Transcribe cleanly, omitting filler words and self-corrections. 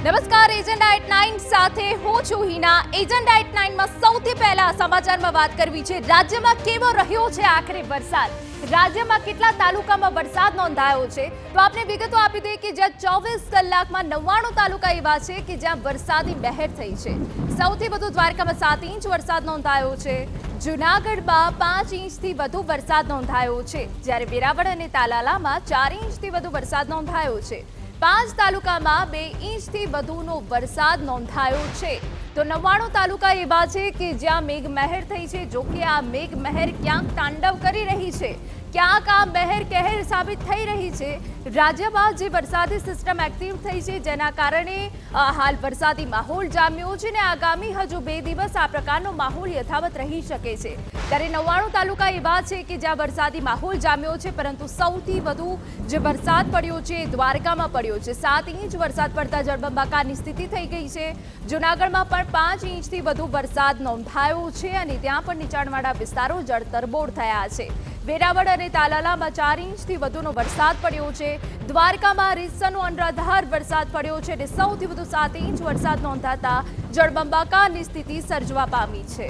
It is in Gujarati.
નમસ્કાર, એજન્ડા એટ 9 સાથે હું છું હિના। એજન્ડા એટ 9 માં સૌથી પહેલા સમાચારમાં વાત કરવી છે રાજ્યમાં કેવો રહ્યો છે આખરે વરસાદ। રાજ્યમાં કેટલા તાલુકામાં વરસાદ નોંધાયો છે તો આપણે વિગતો આપી દઈએ કે જ્યાં 24 કલાકમાં 99 તાલુકા એવા છે કે જ્યાં વરસાદી મહેર થઈ છે। સૌથી વધુ દ્વારકામાં 7 ઇંચ વરસાદ નોંધાયો છે। જૂનાગઢમાં 5 ઇંચથી વધુ વરસાદ નોંધાયો છે, જ્યારે વેરાવળ અને તાલાલામાં 4 ઇંચથી વધુ વરસાદ નોંધાયો છે। 5 તાલુકામાં 2 ઇંચથી વધુનો વરસાદ નોંધાયો છે। તો 99 તાલુકા એવા છે કે જ્યાં મેઘમહેર થઈ છે। જો કે આ મેઘમહેર ક્યાંક તાંડવ કરી રહી છે, ક્યાંક આ મહેર કહેર સાબિત થઈ રહી છે। રાજ્યમાં જે વરસાદી સિસ્ટમ એક્ટિવ થઈ છે જેના કારણે હાલ વરસાદી માહોલ જામ્યો છે ને આગામી હજુ 2 દિવસ આ પ્રકારનો માહોલ યથાવત રહી શકે છે। ત્યારે 99 તાલુકા એવા છે કે જ્યાં વરસાદી માહોલ જામ્યો છે, પરંતુ સૌથી વધુ જે વરસાદ પડ્યો છે દ્વારકામાં પડ્યો છે। 7 ઇંચ વરસાદ પડતા જળબંબાકારની સ્થિતિ થઈ ગઈ છે। જૂનાગઢમાં પણ 5 ઇંચથી વધુ વરસાદ નોંધાયો છે અને ત્યાં પણ નીચાણવાળા વિસ્તારો જળતરબોળ થયા છે। વેરાવળ અને તાલાલામાં 4 ઇંચથી વધુનો વરસાદ પડ્યો છે। દ્વારકામાં રીતસરનો અનરાધાર વરસાદ પડ્યો છે અને સૌથી વધુ 7 ઇંચ વરસાદ નોંધાતા જળબંબાકારની સ્થિતિ સર્જવા પામી છે।